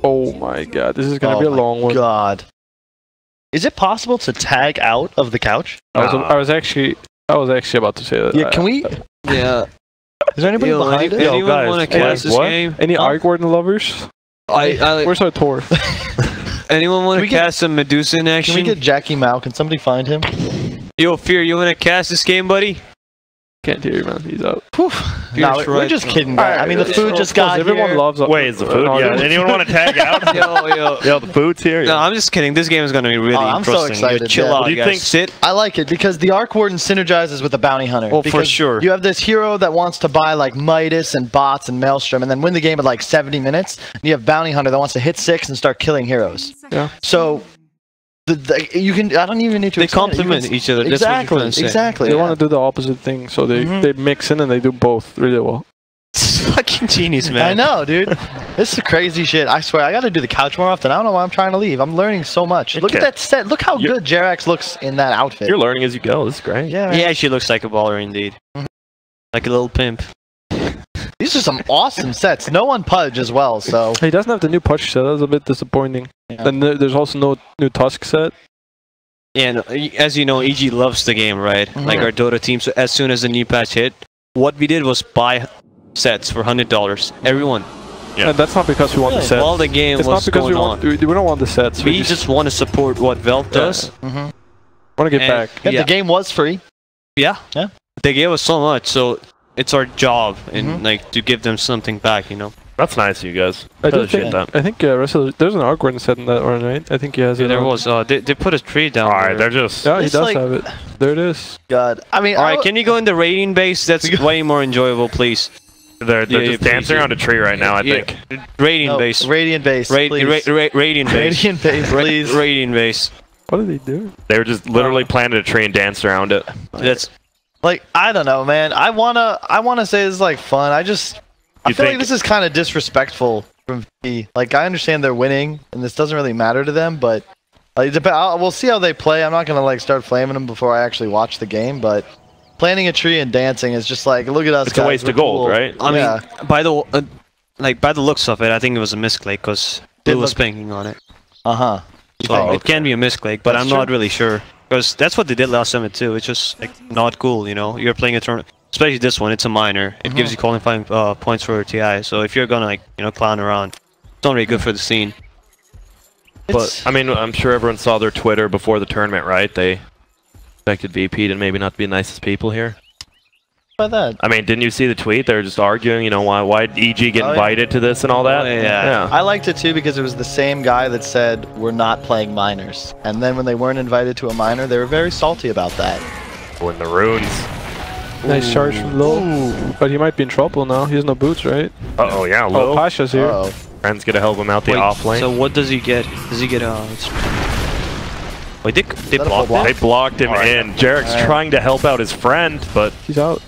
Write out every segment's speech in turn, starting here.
Oh my god, this is gonna be a long one. Oh my god. Is it possible to tag out of the couch? I was actually about to say that. Yeah, can we? Yeah. Is there anybody behind it? Anyone want to cast this game? Any Arc Warden lovers? Where's our tour? Anyone want to cast some Medusa in action? Can we get Jackie Mao? Can somebody find him? Yo, Fear, you want to cast this game, buddy? Can't hear you, man. He's out. No, we're just kidding, man. I mean, the food just got everyone here. loves. Wait, is the food? Yeah. Anyone want to tag out? Yo, the food's here. No, I'm just kidding. This game is going to be really interesting. I'm so excited. Chill out, do you guys. think? I like it because the Arc Warden synergizes with the Bounty Hunter. Well, for sure. You have this hero that wants to buy like Midas and bots and Maelstrom and then win the game in like 70 minutes. And you have Bounty Hunter that wants to hit 6 and start killing heroes. Yeah. So you can. I don't even need to. They complement each other. Exactly. Exactly. They want to do the opposite thing, so they mix in and they do both really well. It's fucking genius, man. I know, dude. This is crazy shit. I swear, I got to do the couch more often. I don't know why I'm trying to leave. I'm learning so much. Look at that set. Look how good Jerax looks in that outfit. You're learning as you go. This is great. Yeah. He actually looks like a baller indeed. Like a little pimp. These are some awesome sets. No one pudge as well, so. He doesn't have the new Push set. That's a bit disappointing. Yeah. And there's also no new Tusk set. Yeah, no, as you know, EG loves the game, right? Like our Dota team. So as soon as the new patch hit, what we did was buy sets for $100. Everyone. Yeah. And that's not because we want the sets. While the game it's was not because going on. We don't want the sets. We just want to support what Valve does. Want to get back. Yeah, the game was free. Yeah. Yeah. They gave us so much, so it's our job and like to give them something back, you know. That's nice of you guys. I think there's an Arc Warden set in that one, right? I think he has it. There was. They put a tree down there. Alright, they're just... Yeah, he does have it. There it is. God. I mean... Alright, can you go in the raiding base? That's way more enjoyable, please. They're just dancing around a tree right now, I think. Raiding base. Radiant base, Radiant base. Radiant base, please. Radiant base. What did they do? They were just literally planted a tree and danced around it. That's... Like, I don't know, man. I wanna say this is like fun. I feel like this is kind of disrespectful from me. Like, I understand they're winning, and this doesn't really matter to them, but we'll see how they play. I'm not gonna like start flaming them before I actually watch the game, but planting a tree and dancing is just like, look at us. It's a waste of gold, right? I mean, by the looks of it, I think it was a misclick because Blue was banking on it. So it can be a misclick, but I'm not really sure. Because that's what they did last summit too. It's just like not cool, you know. You're playing a tournament, especially this one. It's a minor. It gives you qualifying points for TI. So if you're gonna clown around, it's not really good for the scene. But I mean, I'm sure everyone saw their Twitter before the tournament, right? They expected VP to maybe not be the nicest people here. Why that? I mean, didn't you see the tweet? They're just arguing, you know, why did EG get invited to this and all that? Yeah. I liked it too because it was the same guy that said we're not playing minors, and then when they weren't invited to a minor, they were very salty about that. Oh, in the runes. Nice charge from low, but he might be in trouble now. He has no boots, right? Uh-oh, yeah, low. Oh, Pasha's here. Friend's gonna help him out the off lane. So what does he get? Does he get Wait, they blocked him? They blocked him in. Jarek's trying to help out his friend, but he's out.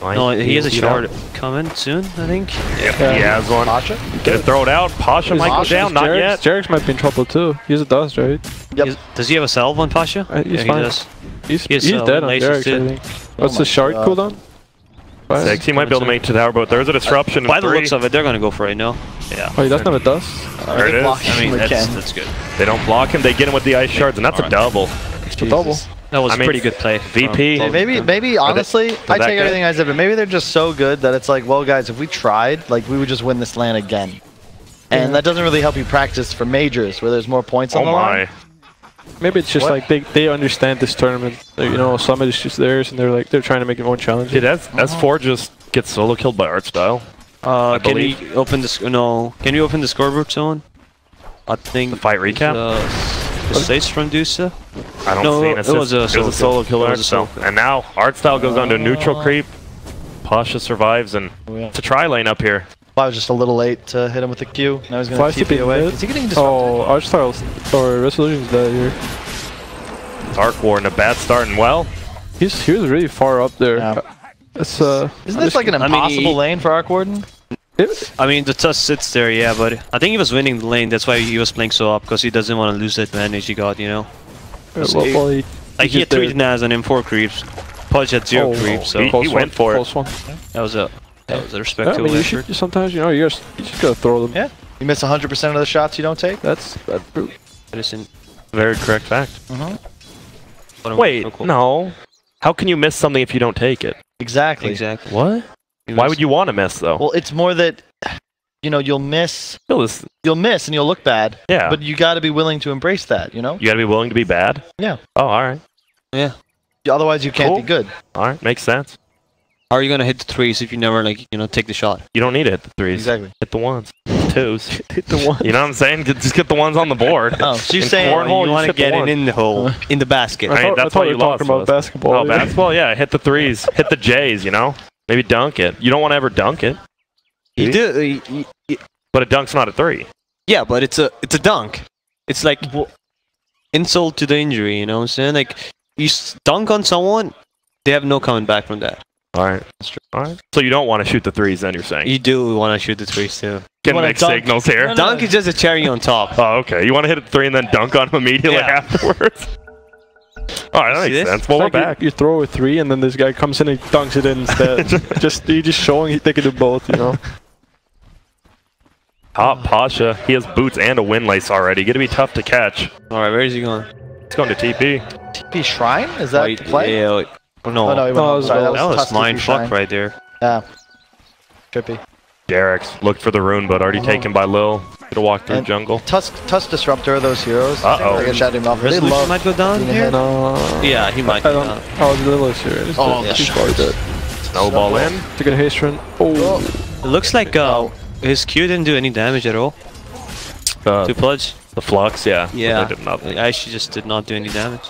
No, he has a shard coming soon, I think. Yep, he has one. Pasha? Gonna throw it out. Pasha might go down, not yet. Jarek's might be in trouble too. He has a dust, right? Yep. Does he have a salve on Pasha? He's fine. He's dead on Jarek, I think. What's the shard cooldown? 6. He might be able to make it to the tower, but there's a disruption. By the looks of it, they're gonna go for it, no? Yeah. Oh, he doesn't have a dust? There it is. I mean, that's good. They don't block him, they get him with the ice shards, and that's a double. It's a double. That was a pretty good play. VP. Maybe honestly, I take everything I said, but maybe they're just so good that it's like, well, guys, if we tried, like, we would just win this LAN again. And that doesn't really help you practice for majors, where there's more points on the line. Maybe it's just like they understand this tournament. You know, Summit is just theirs, and they're trying to make it more challenging. Did S4 just get solo killed by Artstyle? Can we open this? No. Can you open the scoreboard, someone? I think the fight recap. The States from Dusa? I don't see an assist. It was a solo kill Artstyle. And now Artstyle goes down to neutral creep. Pasha survives, and it's a tri lane up here. I was just a little late to hit him with the Q. Now he's going to TP away. Is he getting disrupted? Oh, Archstyle's or Resolution's dead here. Arc Warden, a bad start, and well, he was really far up there. Yeah. Isn't this like an impossible lane for Arc Warden? I mean, the Tusk sits there, yeah, but I think he was winning the lane. That's why he was playing so up, because he doesn't want to lose the advantage he got, you know? He had 3 Dnas and M4 creeps. Pudge had 0 creeps, so he went for it. That was a respectable effort. Sometimes, you know, you just gotta throw them. Yeah. You miss 100% of the shots you don't take? That's true. That isn't Very correct fact. Mm-hmm. Wait, no. How can you miss something if you don't take it? Exactly. exactly. What? Why would you want to miss though? Well, it's more that, you know, you'll miss and you'll look bad. Yeah. But you got to be willing to embrace that, you know? You got to be willing to be bad? Yeah. Oh, all right. Yeah. Otherwise, you can't be good. All right, makes sense. How are you gonna hit the threes if you never like take the shot? You don't need to hit the threes. Exactly. Hit the ones, twos. Hit the one. You know what I'm saying? Just get the ones on the board. Oh, so you're In saying cornhole, you want to just hit the get it one. in the hole, in the basket. I mean, that's thought why you you were lost. talking about basketball. Oh, basketball, yeah. Hit the threes. Hit the J's. You know, maybe dunk it. You don't want to ever dunk it. You do, But a dunk's not a three. yeah, but it's a dunk. It's like insult to the injury. You know what I'm saying? Like you dunk on someone, they have no coming back from that. All right. That's true. All right. So you don't want to shoot the threes, then you're saying? You do want to shoot the threes too. Getting mixed signals here. No, Dunk is just a cherry on top. Oh, okay. You want to hit a three and then dunk on him immediately Yeah. afterwards? All right, that See makes this? sense. Well, we're It's like back. you throw a 3 and then this guy comes in and dunks it in instead. You're just showing they can do both, you know. Top Pasha. He has boots and a wind lace already. Gonna be tough to catch. All right, where is he going? He's going to TP. TP Shrine? Is that the play? Yeah. Oh no. Oh, no, he went No, home. it was Sorry, goal. that was Tusk mind TP fuck Shrine. right there. Yeah. Trippy. Derek's looked for the rune, but already taken by Lil. Gonna walk through And jungle. Tusk Disruptor, those heroes. Uh-oh. Like I shot him off. They Resolution love might go down being here. ahead. No. Yeah, he might. I don't. Oh, the little is here. It's Oh, dead. the He's probably dead. Snowball in. To get a haste run. Oh. It looks like his Q didn't do any damage at all to Pudge. The flux, yeah. Yeah, They did nothing. it actually just did not do any damage.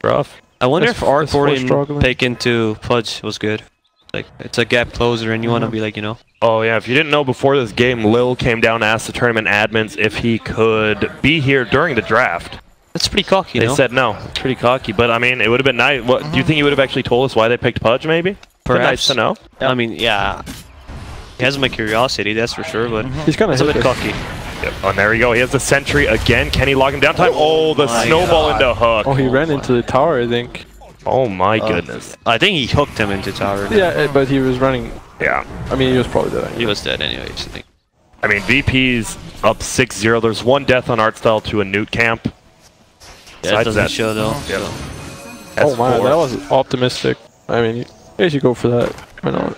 Rough. I wonder That's- if arc that's for boarding struggling. take into Pudge was good. Like it's a gap closer, and you want to be like Oh yeah, if you didn't know before this game, Lil came down and asked the tournament admins if he could be here during the draft. that's pretty cocky. They You know? said no. It's pretty cocky, but I mean, it would have been nice. What do you think he would have actually told us why they picked Pudge? Maybe. Been nice Perhaps. to know. I mean, yeah, he has my curiosity, that's for sure. But He's kind it's a of bit cocky. Yep. Oh, and there we go. He has the sentry again. Can he lock him down? Time. Oh, the my snowball God. into hook. Oh, he ran into the tower, I think. Oh my goodness. I think he hooked him into tower. Yeah, but he was running. Yeah. I mean, he was probably dead. He was dead anyways. I think. I mean, VP's up 6-0. There's one death on Artstyle to a newt camp. Yeah, it Besides doesn't that- show though. Yep. So. Oh my, S4. that was optimistic. I mean, you should go for that. Why not?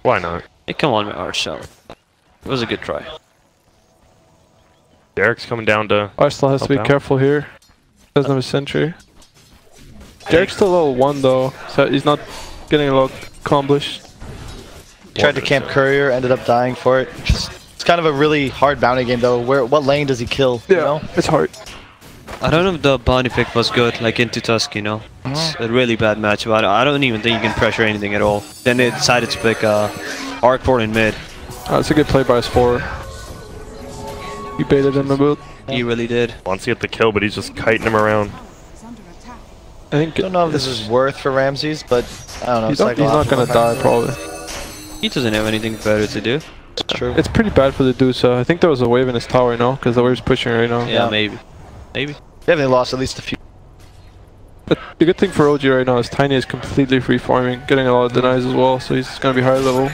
Why not? Hey, come on, Arshel. It was a good try. Derek's coming down to. Arsenal has to be Help out. careful here. Doesn't have a sentry. Derek's still level 1 though, so he's not getting a lot accomplished. Tried to camp Courier, ended up dying for it. It's kind of a really hard bounty game though. What lane does he kill? You know? It's hard. I don't know if the bounty pick was good, like into Tusk, you know. It's a really bad match, but I don't even think you can pressure anything at all. Then they decided to pick arc board in mid. It's a good play by S4. He baited him a bit. He really did. Wants to get the kill, but he's just kiting him around. I think I don't know if this is worth for Ramses, but I don't know. he's not gonna die probably. He doesn't have anything better to do. It's true. It's pretty bad for the Dusa. I think there was a wave in his tower, no? Because the wave's pushing right now. Yeah, maybe. Maybe. They haven't lost at least a few. But the good thing for OG right now is Tiny is completely free farming, getting a lot of denies as well, so he's gonna be high level.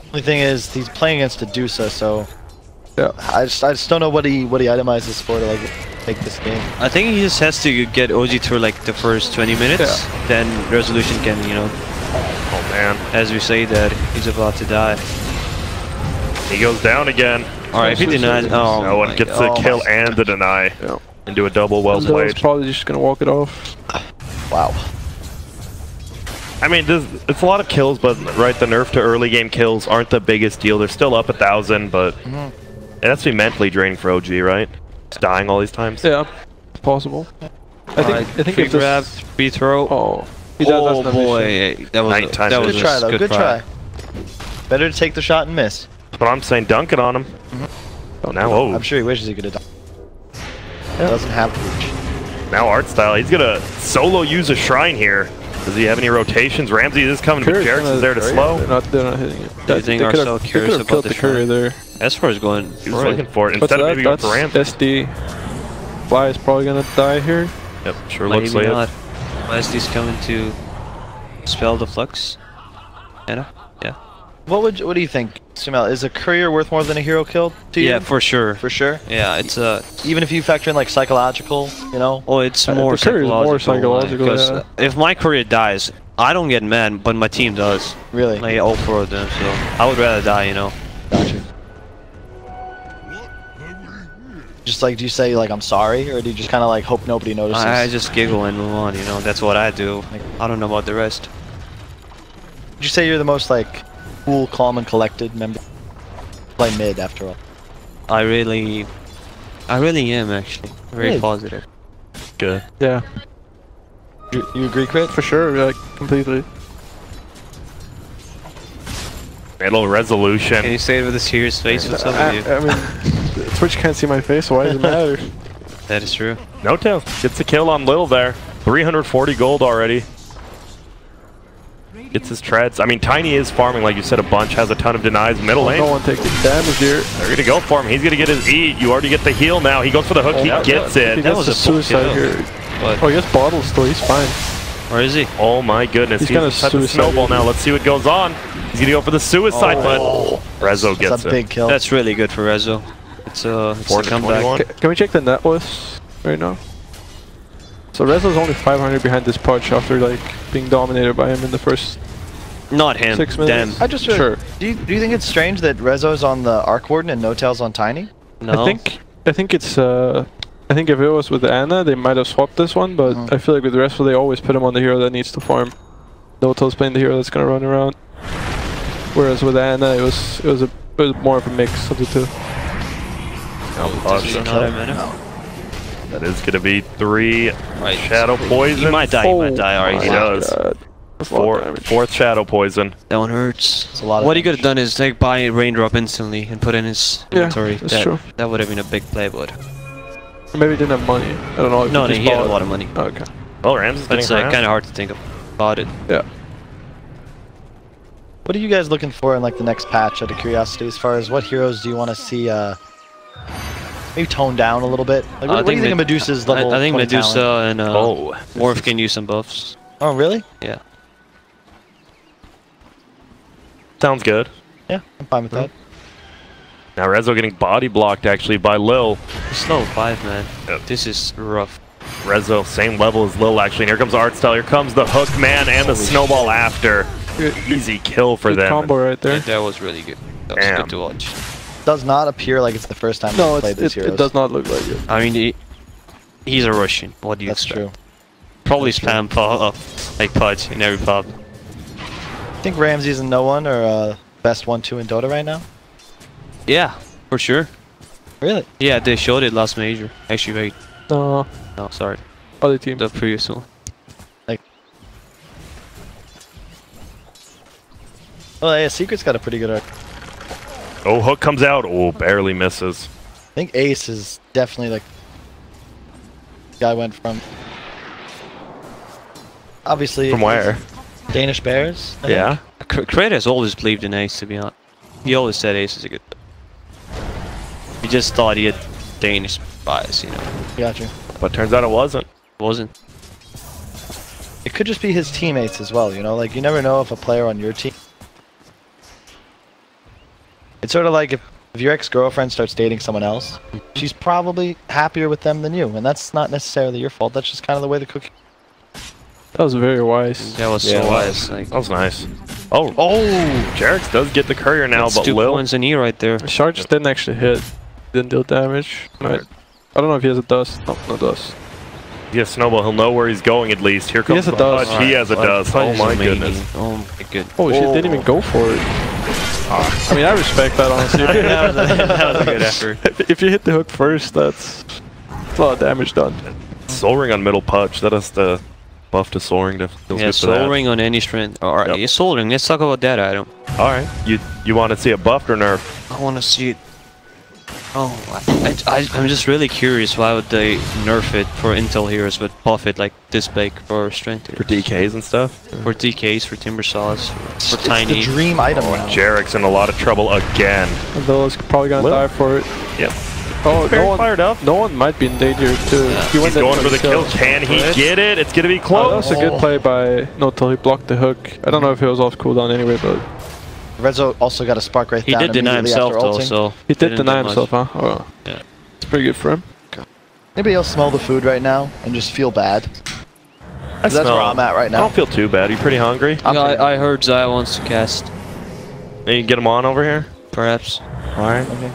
Only thing is he's playing against a Dusa, so Yeah. I just don't know what he itemizes for to like take this game. I think he just has to get OG through like the first 20 minutes. Then Resolution can, you know, Oh man. as we say that he's about to die. He goes down again. Alright, if he denies, oh No one my gets God. the kill and the deny. Yeah. Into a double well Lil's played. probably just gonna walk it off. Wow. I mean, it's a lot of kills, but right, the nerf to early game kills aren't the biggest deal. They're still up 1,000, but it has to be mentally draining for OG, right? Just dying all these times. Yeah, it's possible. I think free if this- grab, free throw. Oh, he does. Oh that's an issue. boy, that was Nighttime that was Good a try though. Good try. Better to take the shot and miss. But I'm saying dunk it on him. Oh, now, I'm sure he wishes he could have done. Doesn't have to reach. now Artstyle. He's gonna solo use a shrine here. Does he have any rotations? Ramsey is coming, but Curry's Jarek's gonna- is there to slow. They're not hitting it. Do you think They could've- Arsenal they curious could've about killed the the courier there. S4 is going. He was right. looking for it. But Instead of maybe going that's for Ramsey. SD. Fly is probably gonna die here. Yep, sure Maybe looks like not. it. SD's coming to spell the flux. Yeah. What do you think, Sumel? Is a courier worth more than a hero kill to you? Yeah, for sure. For sure? Yeah, it's even if you factor in like psychological, you know? Oh, it's more psychological. Because if my courier dies, I don't get mad, but my team does. Really? Like all 4 of them, so I would rather die, you know. Gotcha. Just like, do you say like I'm sorry, or do you just kind of like hope nobody notices? I just giggle and move on, you know. That's what I do. Like, I don't know about the rest. Would you say you're the most like cool, calm, and collected member? Play mid after all. I really am actually very positive. Good. Yeah. You agree, Crit? For sure, like completely. Middle resolution. Can you say it with a serious face? What's up with you? I mean, Twitch can't see my face, so why does it matter? That is true. No tail gets a kill on Lil there. 340 gold already. Gets his treads. I mean, Tiny is farming, like you said, a bunch. Has a ton of denies. Middle lane. No one taking damage here. They're gonna go for him. He's gonna get his E. You already get the heal now. He goes for the hook. He gets it. That was a suicide here. What? Oh, he gets bottles still. He's fine. Where is he? Oh my goodness. He's gonna at the snowball now. Let's see what goes on. He's gonna go for the suicide, but Rezo gets That's a big kill. That's really good for Rezo. It's a comeback. Can we check the net worth right now? So Rezo's only 500 behind this Pudge after like being dominated by him in the first. Not him. 6 minutes. Them. I just do you think it's strange that Rezo's on the Arc Warden and No-Tail's on Tiny? No. I think it's I think if it was with Anna, they might have swapped this one, but I feel like with the rest, they always put him on the hero that needs to farm. No-Tail's playing the hero that's gonna run around. Whereas with Anna, it was more of a mix of the two. That is gonna be 3 Shadow Poison. He might die. He might die. Alright, he does. Fourth Shadow Poison. That one hurts. It's a lot. What he could have done is like buy a Raindrop instantly and put in his inventory. That's true. That would have been a big play, but maybe he didn't have money. I don't know. If no, he had a lot of money. Oh, okay. Well, Rams is It's kind of hard to think about it. Yeah. What are you guys looking for in like the next patch, out of curiosity, as far as what heroes do you want to see maybe toned down a little bit? Like, what do you think of Medusa's level? I think Medusa talent? and Morph can use some buffs. Oh, really? Yeah. Sounds good. Yeah, I'm fine with that. Now Rezo getting body blocked actually by Lil. It's level 5, man. Yep. This is rough. Rezo, same level as Lil actually. And here comes Artstyle. Here comes the hook man and the snowball after. Easy kill for them. Combo right there. Yeah, that was really good. That was good to watch. Does not appear like it's the first time he's played these heroes. It does not look like it. I mean, he's a Russian. What do you expect? That's true. Probably spam like Pudge in every pub. I think Ramsey's and no one are best 1-2 in Dota right now. Yeah, for sure. Really? Yeah, they showed it last major. Actually, wait. No, sorry. Other team. The previous one. Like. Well, yeah, Secret's got a pretty good arc. Oh, hook comes out. Oh, barely misses. I think Ace is definitely like. Guy went from. Obviously. From where? Danish Bears? Yeah. Kratos has always believed in Ace, to be honest. He always said Ace is a good. He just thought he had Danish bias, you know. Gotcha. But turns out it wasn't. It wasn't. It could just be his teammates as well, you know? Like, you never know if a player on your team. It's sort of like if your ex-girlfriend starts dating someone else, she's probably happier with them than you. And that's not necessarily your fault. That's just kind of the way the cookie. That was very wise. That was so wise. Like, that was nice. Oh, Jarex does get the courier now, but 2 Lil. points in E right there. Shard just didn't actually hit. Didn't deal damage. I don't know if he has a dust. No dust. He has snowball. He'll know where he's going at least. Here comes he has a dust. He has a dust. Oh my goodness. Oh my goodness. Oh shit! Didn't even go for it. I mean, I respect that honestly. that was a good effort. If you hit the hook first, that's a lot of damage done. Soul Ring on middle Pudge. That is the buff to Soul Ring. Yeah, Soul Ring on any strength. Alright, Soul Ring. Let's talk about that item. Alright. You want to see it buffed or nerfed? I want to see it. Oh, I'm just really curious. Why would they nerf it for Intel heroes but buff it like this big for strength heroes? For DKs and stuff? For DKs, for Timber Saws, for Tiny. It's the dream item now. Jarek's in a lot of trouble again. Those probably gonna die for it. Yep. Oh, no one fired up. No one might be in danger too. Yeah. He's going for the kill. Can he get it? It's gonna be close. That was a good play by No-Tail. He blocked the hook. I don't know if it was off cooldown anyway, but Rezo also got a spark right He down did deny himself though, so he did deny himself, huh? Oh, yeah. It's pretty good for him. Maybe he'll smell the food right now and just feel bad. That's where I'm at right now. I don't feel too bad. Are you pretty hungry? I heard Zaya wants to cast. Maybe get him on over here? Perhaps. Alright. Okay.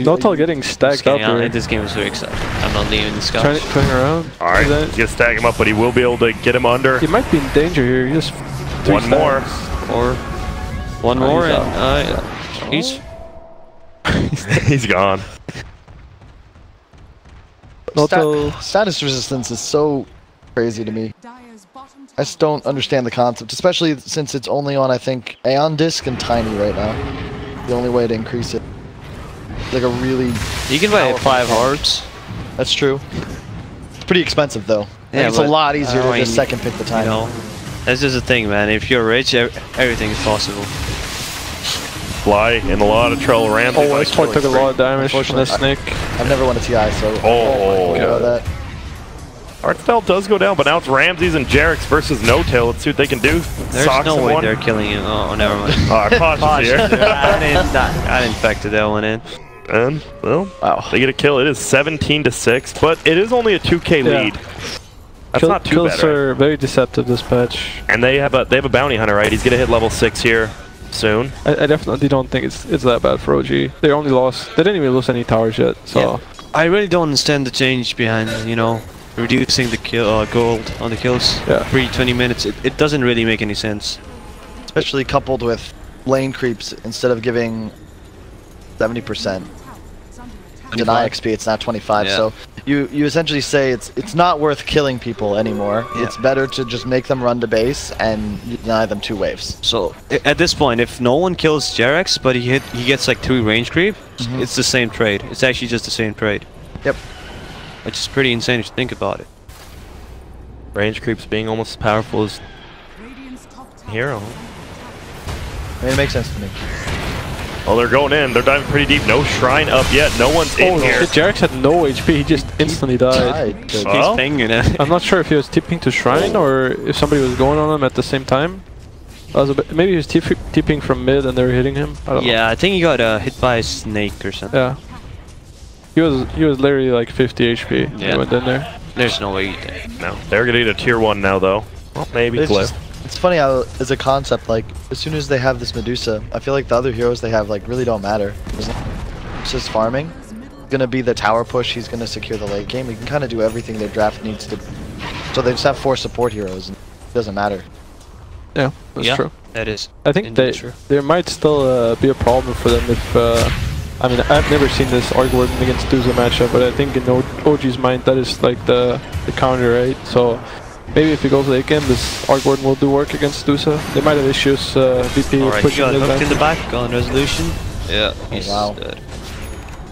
Notal getting stacked up here. This game is very exciting. I'm not leaving this guy. Trying around. Alright, he's gonna stack him up, but he will be able to get him under. He might be in danger here. He just one more. Or one more and he's he's gone. Status resistance is so crazy to me. I just don't understand the concept, especially since it's only on, I think, Aeon Disc and Tiny right now. The only way to increase it. Like a really... You can buy 5 hearts. That's true. It's pretty expensive, though. Yeah, it's a lot easier to just second pick the Tiny. You know, that's just the thing, man. If you're rich, everything is possible. Fly in a lot of trouble. Ramsey. Oh, this one took a lot of damage from the snake. I've never won a TI, so... Oh, God. That. Artstyle does go down, but now it's Ramses and Jarex versus No-Tail. Let's see what they can do. There's no way they're killing him. Oh, never mind. Cautious here. I didn't factor that one in. And, well, they get a kill. It is 17-6, but it is only a 2K lead. That's not too kills bad, right? are very deceptive this patch. And they have a bounty hunter, right? He's gonna hit level 6 here soon. I definitely don't think it's that bad for OG. They only lost. They didn't even lose any towers yet. So yeah. I really don't understand the change behind, you know, reducing the kill gold on the kills every 20 minutes. It doesn't really make any sense. Especially coupled with lane creeps instead of giving 70%. Deny XP, it's not 25. So you essentially say it's not worth killing people anymore. It's better to just make them run to base and you deny them 2 waves. So at this point, if no one kills Jarex, but he gets like 3 range creep, it's the same trade. It's actually just the same trade. Yep. Which is pretty insane if you think about it. Range creeps being almost as powerful as hero. I mean, it makes sense to me. Oh, they're going in. They're diving pretty deep. No shrine up yet. No one's in here. Jarex had no HP. He just instantly died. He's pinging it. I'm not sure if he was tipping to shrine or if somebody was going on him at the same time. Maybe he was tipping from mid and they were hitting him. I don't know. I think he got hit by a snake or something. Yeah. He was literally like 50 HP when he went in there. There's no way you did. No. They're gonna need a tier 1 now though. Well, maybe Cliff. It's funny how, as a concept, like, as soon as they have this Medusa, I feel like the other heroes they have, like, really don't matter. It's just farming. It's gonna be the tower push, he's gonna secure the late game. He can kind of do everything their draft needs to. So they just have 4 support heroes, and it doesn't matter. Yeah, that's true. That is. I think there might still be a problem for them if... I mean, I've never seen this Arc Warden against Duza matchup, but I think in OG's mind that is, like, the counter, right? So... Maybe if he goes late game, this Arc Warden will do work against Dusa. They might have issues VP pushing he got hooked in the back on resolution. Yeah, he's dead.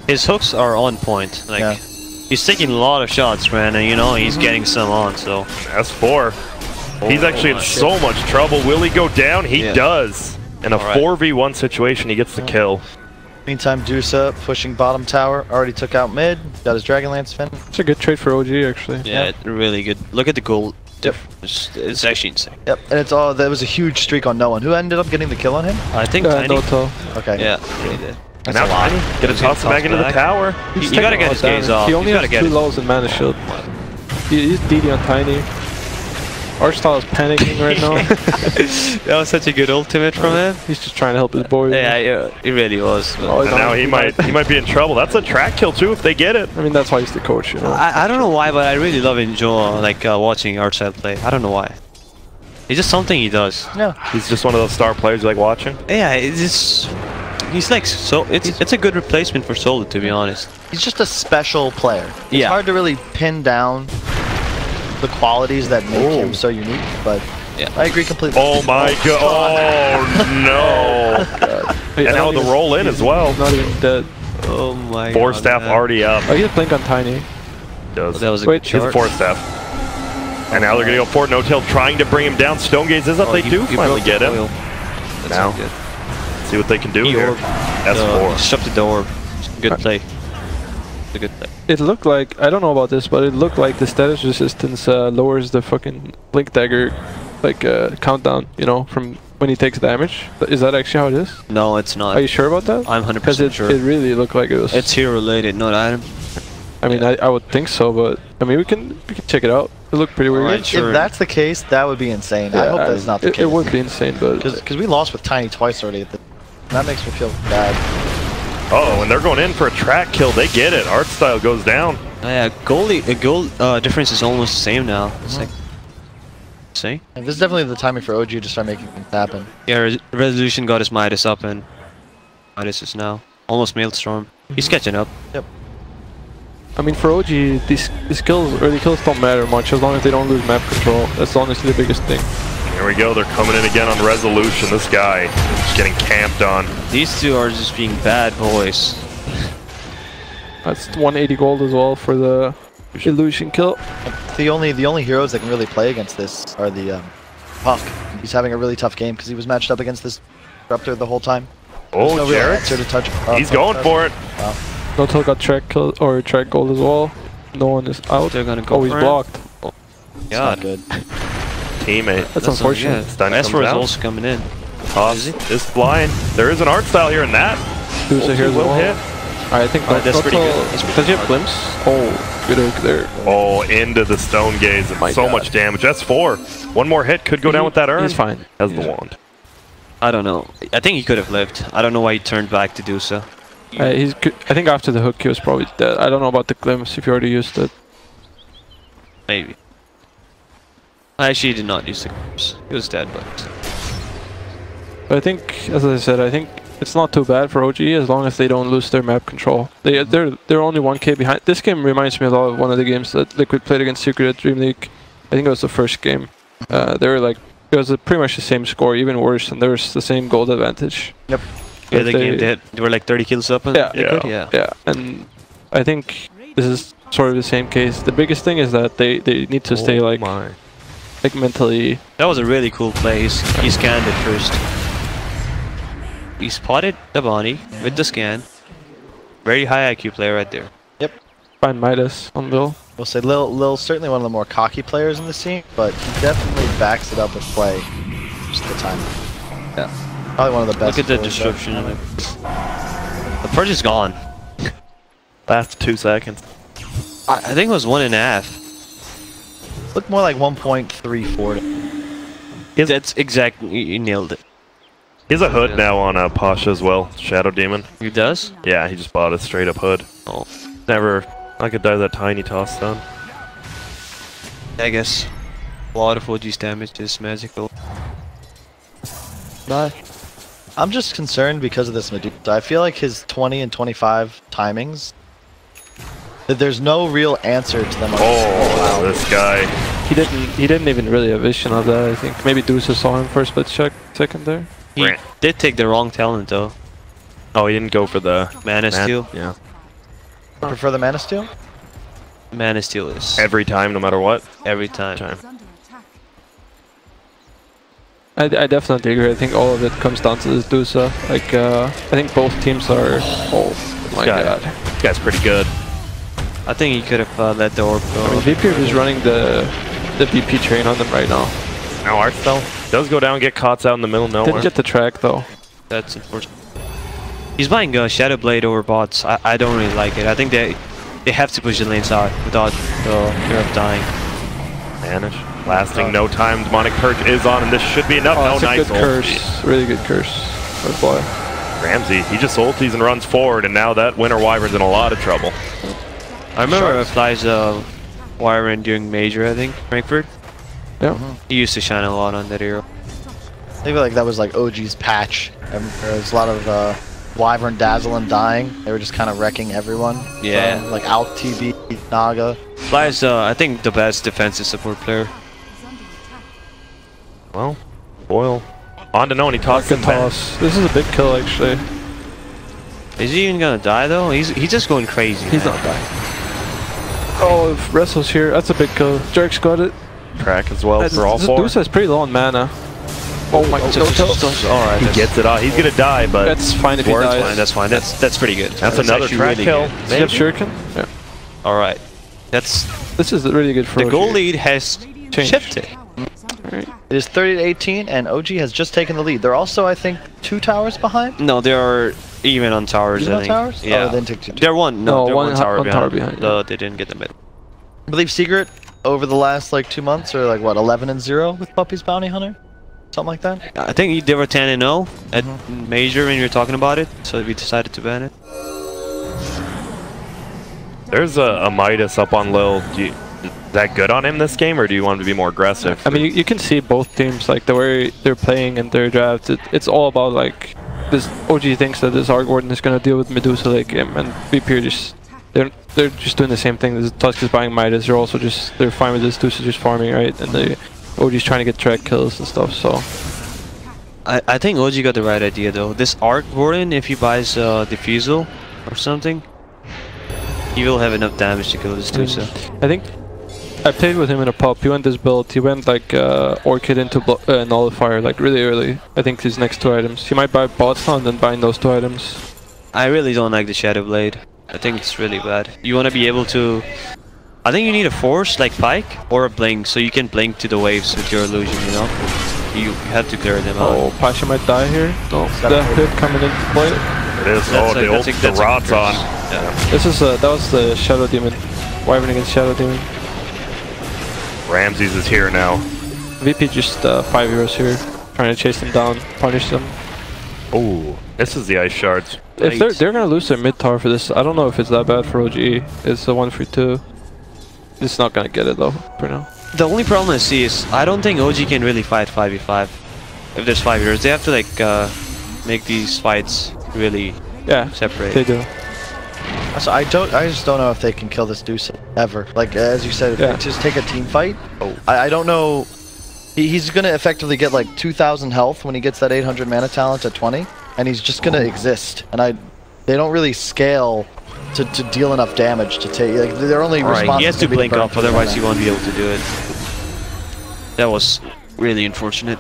His hooks are on point. Like he's taking a lot of shots, man, and you know he's getting some on. So that's 4. He's actually in so much trouble. Will he go down? He does. In a 4v1 situation, he gets the kill. Meantime, Dusa pushing bottom tower, already took out mid, got his Dragonlance fin. It's a good trade for OG actually. Yeah, really good. Look at the gold. It's actually insane. Yep, and it's all. There was a huge streak on no one. Who ended up getting the kill on him? I think Tiny. Okay. Yeah, he did. And now Tiny gonna toss him back into the tower. You gotta get his gaze off. He only has 2 lows in mana shield. He's DD on Tiny. Artstyle is panicking right now. That was such a good ultimate from him. He's just trying to help his boy. Yeah, it really was. And now he might be in trouble. That's a track kill too if they get it. I mean, that's why he's the coach, you know. I don't know why, but I really love enjoying watching Artstyle play. I don't know why. It's just something he does. Yeah. He's just one of those star players you like watching. Yeah, it's just he's like it's a good replacement for Solo, to be honest. He's just a special player. It's hard to really pin down the qualities that make him so unique, but I agree completely. Oh my god! Oh no! And now the roll in as well. Not even dead. Oh my god. 4 staff already up. Oh, he's blink on Tiny. Does. That was a good He's a 4 staff. And now they're gonna go for it. No-Tail trying to bring him down. Stonegaze is up. They do finally get him. Now, see what they can do here. S4. Shut the door. Good play. A good play. It looked like, I don't know about this, but it looked like the status resistance lowers the fucking blink dagger like countdown, you know, from when he takes damage. Is that actually how it is? No, it's not. Are you sure about that? I'm 100% sure. It really looked like it was. It's hero related, not item. I mean, I would think so, but I mean, we can check it out. It looked pretty weird. Right, sure. If that's the case, that would be insane. Yeah, I hope that's not the case. It would be insane, but because we lost with Tiny twice already. That makes me feel bad. Oh, and they're going in for a track kill. They get it. Art style goes down. Yeah, goal difference is almost the same now. It's like, see? And this is definitely the timing for OG to start making things happen. Yeah, Resolution got his Midas up, and Midas is now almost Maelstrom. He's catching up. Yep. I mean, for OG, these kills, early kills don't matter much as long as they don't lose map control. That's honestly the biggest thing. Here we go. They're coming in again on Resolution. This guy is getting camped on. These two are just being bad boys. That's 180 gold as well for the illusion kill. The only heroes that can really play against this are the Puck. He's having a really tough game because he was matched up against this disruptor the whole time. Oh, no Jared! To touch. He's going for it. Notel got track kill or track gold as well. No one is out. They're gonna go. Oh, he's blocked. Oh, God. Good. Teammate. That's unfortunate. Esper is also coming in. Toss is flying. There is an art style here, and that will hit. I think that's pretty good. Does he have glimpse? Oh, good hook there. Oh, into the stone gaze. And so much damage. That's 4. One more hit could go down with that urn. He's fine. Has the wand. I don't know. I think he could have lived. I don't know why he turned back to do so. I think after the hook he was probably dead. I don't know about the glimpse if you already used it. Maybe. I actually did not use the glimpse. He was dead, but I think, as I said, I think it's not too bad for OG as long as they don't lose their map control. They're only 1k behind. This game reminds me a lot of one of the games that Liquid played against Secret at Dream League. I think it was the first game. They were like, it was pretty much the same score, even worse, and there was the same gold advantage. Yep. Yeah, the game they were like 30 kills up. Yeah. And I think this is sort of the same case. The biggest thing is that they need to stay like mentally. That was a really cool play. He scanned it first. He spotted the Bonnie with the scan. Very high IQ player right there. Yep. Find Midas on Lil. We'll say Lil's certainly one of the more cocky players in the scene, but he definitely backs it up with play. Just the time. Yeah. Probably one of the best. Look at the disruption of it. The purge is gone. Last 2 seconds. I think it was 1.5. Looked more like 1.34. That's exactly, you nailed it. He has a hood now on Pasha as well, Shadow Demon. He does? Yeah, he just bought a straight up hood. Oh. Never, I could die that tiny toss stun. I guess a lot of OG's damage is magical. Bye. I'm just concerned because of this Medusa. I feel like his 20 and 25 timings, that there's no real answer to them. Oh, wow. This guy. He didn't even really have vision of that, I think. Maybe Dusa saw him first, but second there. He did take the wrong talent though. Oh, he didn't go for the Mana Steal? Yeah. You prefer the Mana Steal? Mana Steal is every time, no matter what? Every time. I definitely agree. I think all of it comes down to this Dusa. Like, I think both teams are... Oh my god. This guy's pretty good. I think he could have let the orb go. I mean, VP is running the VP train on them right now. Now Artspell does go down, get caught out in the middle of nowhere. Didn't get the track though. That's unfortunate. He's buying Shadow Blade over bots. I don't really like it. I think they have to push the lanes out without the fear of dying. Vanish. Lasting no time. Demonic Purge is on, and this should be enough. Oh, nice good curse. Really good curse. Good boy. Ramsey, he just ulties and runs forward, and now that Winter Wyvern's in a lot of trouble. I remember Fly's Wyvern during Major, I think, Frankfurt. Yeah. He used to shine a lot on that hero. I feel like that was like OG's patch. There was a lot of Wyvern Dazzle and dying. They were just kind of wrecking everyone. Yeah. Like Alp TB, Naga. Fly's, I think, the best defensive support player. Well, Boyle. On to no, and he tosses him back. This is a big kill, actually. Is he even gonna die, though? He's just going crazy. He's not dying. Oh, if Wrestle's here, that's a big kill. Jerk's got it. Track as well for all four. Dusa is pretty low on mana. Oh my god. Alright. He gets it off. He's gonna die, but that's fine if he dies. That's fine. That's pretty good. That's another track kill. Does he have Shuriken? Yeah. Alright. This is really good for the goal lead has shifted. Right. It is 30-18, and OG has just taken the lead. They're also, I think, 2 towers behind. No, they are even on towers. Even I on think. towers? Yeah. Oh, they didn't take 2. They're one. No, they're one tower behind. Yeah. They didn't get the mid. I believe Secret over the last like 2 months are like what 11-0 with Puppy's Bounty Hunter, something like that. I think they were 10-0 at Major when you were talking about it, so we decided to ban it. There's a Midas up on Lil. Is that good on him this game, or do you want him to be more aggressive? I mean, you can see both teams, like the way they're playing in their drafts. It's all about like this. OG thinks that this Arc Warden is gonna deal with Medusa late game, and VP are just they're just doing the same thing. This Tusk is buying Midas. They're fine with this. Medusa just farming, right? And the OG's trying to get track kills and stuff. So I think OG got the right idea though. This Arc Warden, if he buys Diffusal or something, he will have enough damage to kill this Medusa. I think I played with him in a pub. He went this build. He went like Orchid into Nullifier like really early. I think his next 2 items. He might buy Bots and then buying those 2 items. I really don't like the Shadow Blade. I think it's really bad. You want to be able to... I think you need a Force like Pike or a Blink, so you can blink to the waves with your illusion, you know? You have to clear them out. Oh, Pasha might die here. No, the hit coming into play. It is. The rod's on. Yeah. This is that was the Shadow Demon. Wyvern against Shadow Demon. Ramses is here now. VP just 5 heroes here, trying to chase them down, punish them. Oh, this is the Ice Shards. If they're gonna lose their mid tower for this, I don't know if it's that bad for OG. It's a 1-3-2. It's not gonna get it though for now. The only problem I see is I don't think OG can really fight 5v5. If there's 5 heroes, they have to like make these fights really separate. They do. So I just don't know if they can kill this Deuce ever. Like as you said, if they just take a team fight. I don't know. He's gonna effectively get like 2,000 health when he gets that 800 mana talent at 20, and he's just gonna exist. And they don't really scale to deal enough damage to take. Like they're only responsible. He has to blink up, otherwise he won't be able to do it. That was really unfortunate.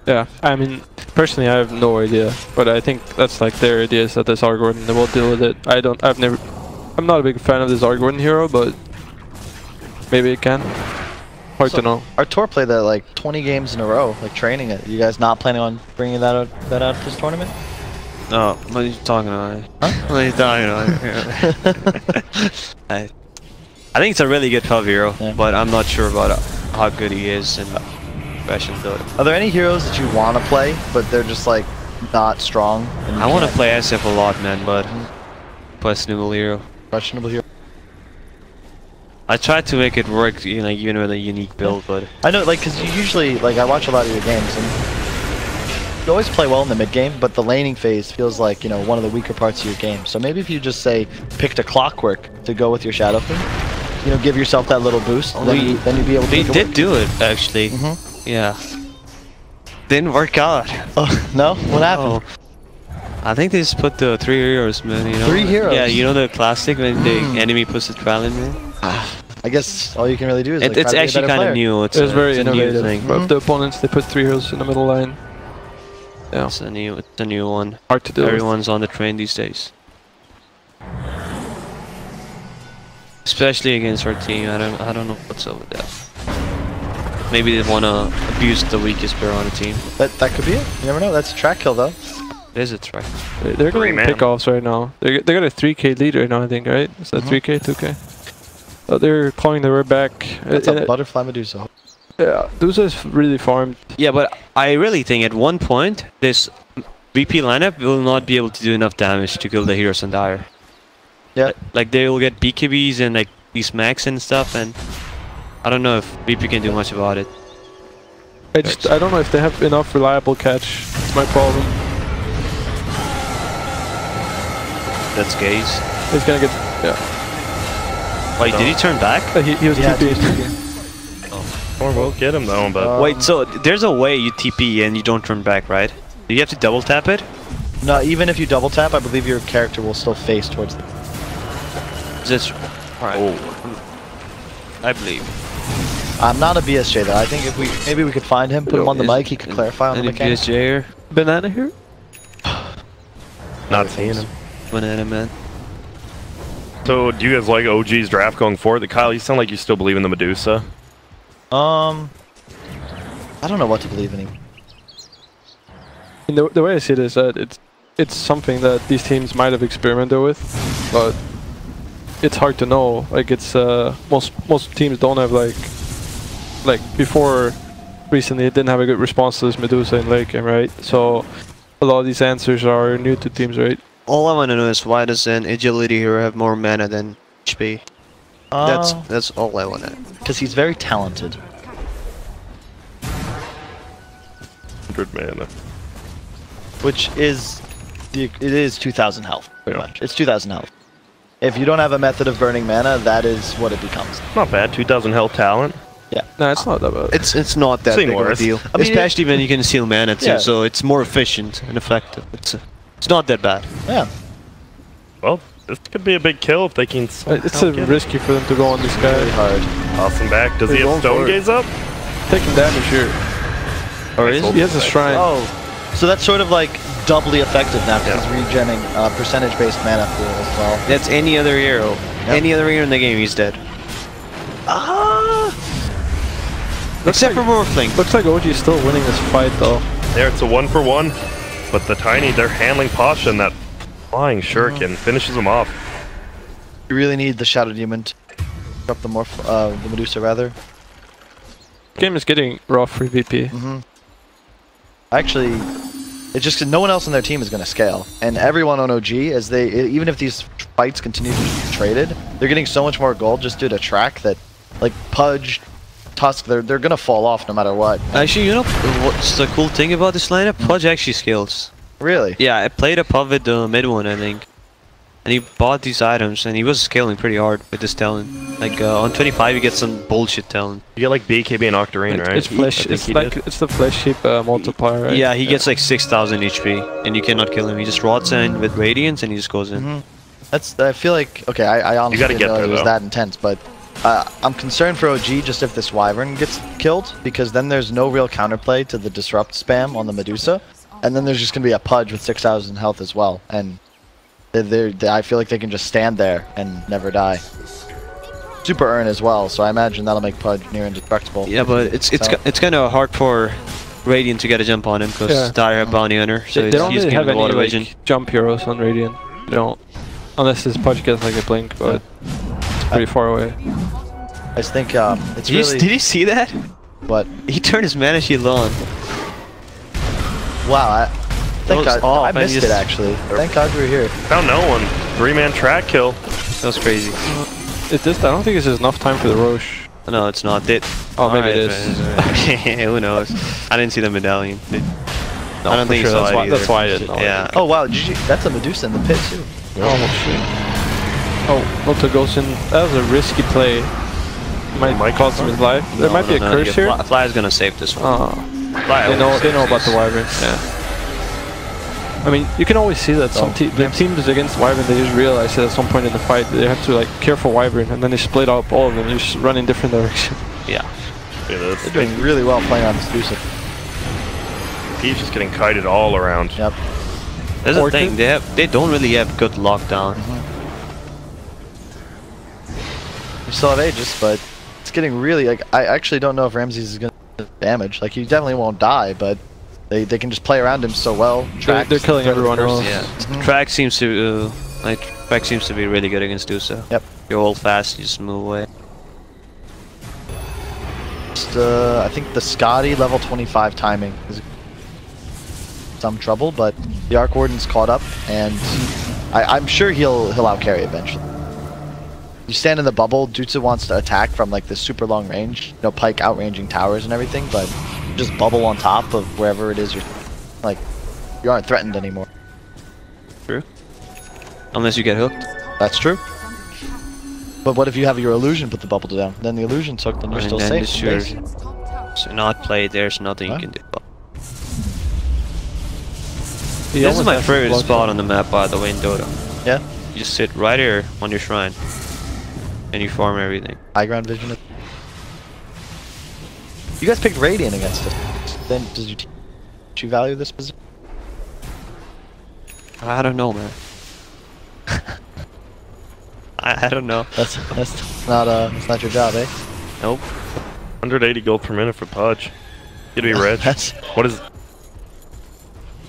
Yeah, I mean, personally, I have no idea, but I think that's like their idea is that this Arc Warden, they will deal with it. I'm not a big fan of this Arc Warden hero, but maybe it can. Hard to know. Artur played that like 20 games in a row, like training it. You guys not planning on bringing that out this tournament? No, what are you talking about? Huh? What are you talking about? I think it's a really good 12 hero, but I'm not sure about how good he is in professional Dota. Are there any heroes that you want to play, but they're just like not strong? I want to play SF a lot, man, but questionable hero. Questionable hero. I tried to make it work, you know, even with a unique build, but I know, like, cause you usually, like, I watch a lot of your games, and you always play well in the mid game, but the laning phase feels like, you know, one of the weaker parts of your game. So maybe if you just say picked a Clockwork to go with your Shadow Fiend, you know, give yourself that little boost, then you'd be able to. They did do it actually. Yeah. Didn't work out. Oh no! What happened? I think they just put the 3 heroes, man. You know. 3 heroes. Yeah, you know the classic when the enemy puts the Trallin, man. I guess all you can really do is. Like, it's actually kind of new. It's very innovative. New thing. But the opponents, they put 3 heroes in the middle line. Yeah. It's a new one. Hard to do. Everyone's on the train these days. Especially against our team. I don't know what's up with that. Maybe they want to abuse the weakest player on the team. That could be it. You never know. That's a track kill though. It is a track. They're going pickoffs right now. They got a 3k lead right now, I think, right? Is that 3k, 2k? Oh, they're calling the word back. That's a Butterfly Medusa. Yeah, Medusa is really farmed. Yeah, but I really think at one point this VP lineup will not be able to do enough damage to kill the heroes on Dire. Yeah. Like they will get BKBs and like these max and stuff, and I don't know if VP can do much about it. I don't know if they have enough reliable catch. That's my problem. That's Gaze. He's gonna get Wait, did he turn back? He was TP. Or we'll get him though, but wait, so there's a way you TP and you don't turn back, right? Do you have to double tap it? No, even if you double tap, I believe your character will still face towards the. That's alright. I believe. I'm not a BSJ though. I think if maybe we could find him, put him on the mic, he could clarify on the mechanics. BSJ here? Banana here? not seeing him. Banana man. So, do you guys like OG's draft going forward? Kyle, you sound like you still believe in the Medusa. I don't know what to believe anymore. The way I see it is that it's something that these teams might have experimented with, but it's hard to know. Like it's most teams don't have like before recently it didn't have a good response to this Medusa in late game, right? So a lot of these answers are new to teams, right? All I want to know is why does an agility hero have more mana than HP? That's all I want to know. Because he's very talented. 100 mana. Which is it is 2,000 health, pretty much. It's 2,000 health. If you don't have a method of burning mana, that is what it becomes. Not bad, 2,000 health talent. Yeah. No, it's not that bad. It's not that big of a deal. I mean, especially when you can steal mana too, so it's more efficient and effective. It's not that bad. Yeah. Well, this could be a big kill if they can. It's risky for them to go on this guy. Really hard. Toss him back. Does he have Stone Gaze up? Taking damage here. Or is he has a shrine. Oh, so that's sort of like doubly effective now because he's regenning percentage-based mana pool as well. That's any other hero. Yep. Any other hero in the game, he's dead. Except for Morphling. Looks like OG is still winning this fight though. There, it's a 1-for-1. But the Tiny, they're handling Pasha, and that flying shuriken finishes him off. You really need the Shadow Demon to drop the Medusa rather. Game is getting rough for VP. Actually, it's just no one else on their team is going to scale, and everyone on OG, as even if these fights continue to be traded, they're getting so much more gold just due to track that, like Pudge, Tusk, they're going to fall off no matter what. Actually, you know what's the cool thing about this lineup? Pudge actually scales. Really? Yeah, I played a Pub with the mid one, I think. And he bought these items, and he was scaling pretty hard with this talent. Like, on 25, you get some bullshit talent. You get like BKB and Octarine, right? It's flesh. It's the flesh heap multiplier, right? Yeah, he gets like 6,000 HP, and you cannot kill him. He just rots in with Radiance, and he just goes in. I feel like, okay, I honestly didn't know it was that intense, but I'm concerned for OG just if this Wyvern gets killed, because then there's no real counterplay to the Disrupt spam on the Medusa, and then there's just going to be a Pudge with 6,000 health as well, and I feel like they can just stand there and never die. Super Urn as well, so I imagine that'll make Pudge near indestructible. Yeah, but it's kind of hard for Radiant to get a jump on him, because Dire have Bounty Hunter, so they don't he's really have any like, jump heroes on Radiant. They don't. Unless his Pudge gets like a blink, but it's pretty far away. I just think it's really... Did you see that? What? He turned his mana shield on. Wow, thank God. I missed it actually. Thank God you were here. Found no one. 3-man track kill. That was crazy. I don't think this is enough time for the Roche. No, it's not. Oh, maybe it is. Who knows? I didn't see the medallion. No, I don't think so. That's why I didn't know. Yeah. Oh wow, that's a Medusa in the pit too. Oh shit. Oh, Dota goes in. That was a risky play. Might cost him his life. There might be a curse here. Fly's gonna save this one. They know about the Wyvern. Yeah. I mean, you can always see that some the teams against Wyvern, they just realize that at some point in the fight they have to like care for Wyvern, and then they split up all of them. You just run in different directions. Yeah. They're doing really well playing on this Medusa. He's just getting kited all around. Yep. That's the thing. They don't really have good lockdown. We still have Aegis, but it's getting really like I actually don't know if Ramses is gonna damage. Like he definitely won't die, but they can just play around him so well. They're killing everyone else. Yeah. Track seems to be really good against Dusa. Yep. You hold fast, you just move away. Just, I think the Scotty level 25 timing is some trouble, but the Arc Warden's caught up, and I'm sure he'll outcarry eventually. You stand in the bubble, Jutsu wants to attack from like this super long range, you know, Pike outranging towers and everything, but just bubble on top of wherever it is you aren't threatened anymore. True. Unless you get hooked. That's true. But what if you have your illusion put the bubble down? Then the illusion's hooked and you're still safe. So not played, there's nothing you can do. This is my favorite spot on the map, by the way, in Dota. Yeah? You just sit right here on your shrine. And you farm everything. High ground vision. You guys picked Radiant against it. Then did you value this position? I don't know, man. I don't know. That's not your job, eh? Nope. 180 gold per minute for Pudge. You'd be rich. What is?